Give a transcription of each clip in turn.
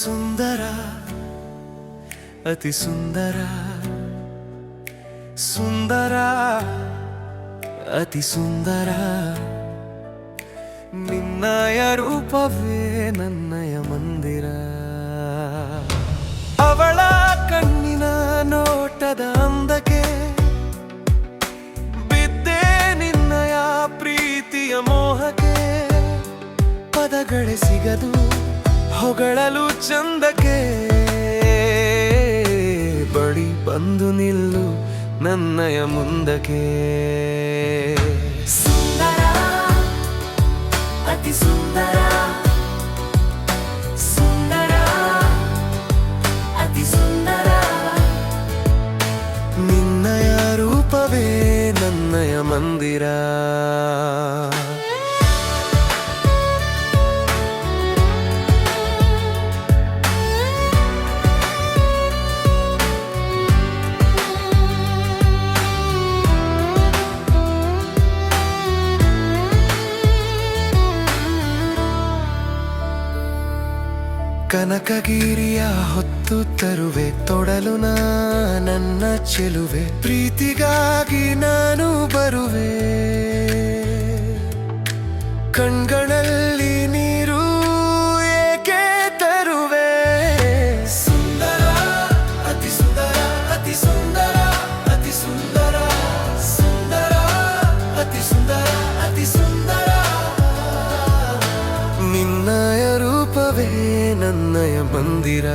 ಸುಂದರ ಅತಿ ಸುಂದರ ಸುಂದರ ಅತಿ ಸುಂದರ ನಿನ್ನಯ ರೂಪವೇ ನನ್ನಯ ಮಂದಿರ. ಅವಳ ಕಣ್ಣಿನ ನೋಟದ ಅಂದಕ್ಕೆ ಬಿದ್ದೆ ನಿನ್ನಯ ಪ್ರೀತಿಯ ಮೋಹಕ್ಕೆ. ಪದಗಳೇ ಸಿಗದು ಹೊಗಳಲು ಚಂದಕ್ಕೆ. ಬಳಿ ಬಂದು ನಿಲ್ಲು ನನ್ನಯ ಮುಂದಕ್ಕೆ. ಸುಂದರ ಅತಿ ಸುಂದರ ಸುಂದರ ಅತಿ ಸುಂದರ ನಿನ್ನಯ ರೂಪವೇ ನನ್ನಯ ಮಂದಿರ. ಕನಕಗಿರಿಯ ಹೊತ್ತು ತರುವೆ ತೊಡಲು ನನ್ನ ಚೆಲುವೆ. ಪ್ರೀತಿಗಾಗಿ ನಾನು ಬರುವೆ. ಕಣ್ಗಳಲ್ಲಿ ನೀರು ಏಕೆ ತರುವೆ. ಸುಂದರ ಅತಿ ಸುಂದರ ಅತಿ ಸುಂದರ ಅತಿ ಸುಂದರ ಸುಂದರ ಅತಿ ಸುಂದರ ಅತಿ ಸುಂದರ ನಿನ್ನಯ ರೂಪವೇ ನನ್ನಯ ಮಂದಿರ.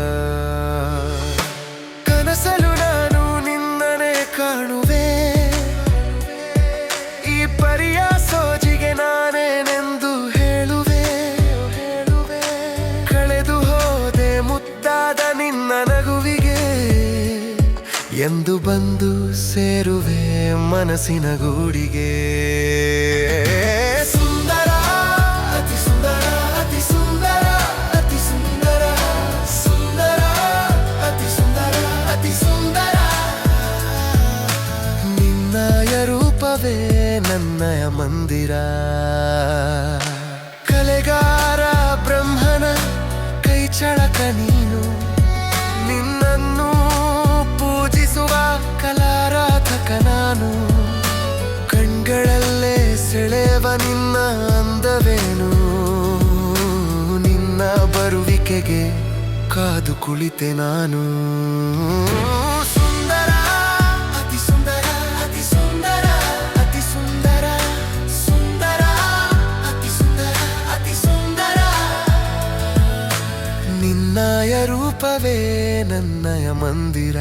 ಕನಸಲು ನಾನು ನಿನ್ನನೆ ಕಾಣುವೆ. ಈ ಪರಿಯ ಸೋಜಿಗೆ ನಾನೇನೆಂದು ಹೇಳುವೆ. ಕಳೆದು ಹೋದೆ ಮುದ್ದಾದ ನಿನ್ನ ನಗುವಿಗೆ. ಎಂದು ಬಂದು ಸೇರುವೆ ಮನಸ್ಸಿನ ಗೂಡಿಗೆ. ಸುಂದರ ಅತಿ ಸುಂದರ ಅತಿ ಸುಂದರ ಅತಿ ಸುಂದರ ಸುಂದರ ಅತಿ ಸುಂದರ ಅತಿ ಸುಂದರ ನಿನ್ನಯ ರೂಪವೇ ನನ್ನಯ ಮಂದಿರ. ಕಲೆಗಾರ ಬ್ರಹ್ಮನ ಕೈ ಚಳಕ ನೀನು. ನಿನ್ನನ್ನು ಪೂಜಿಸುವ ಕಲಾರಾಧಕ ನಾನು. ಕಣ್ಗಳಲ್ಲೇ ಸೆಳೆವ ನಿನ್ನ ಅಂದವೇನು. ನಿನ್ನ ಬರುವಿಕೆಗೆ ಕಾದು ಕುಳಿತೆ ನಾನು. ಸುಂದರ ಅತಿ ಸುಂದರ ಅತಿ ಸುಂದರ ಅತಿ ಸುಂದರ ಸುಂದರ ಅತಿ ಸುಂದರ ಅತಿ ಸುಂದರ ನಿನ್ನಯ ರೂಪವೇ ನನ್ನಯ ಮಂದಿರ.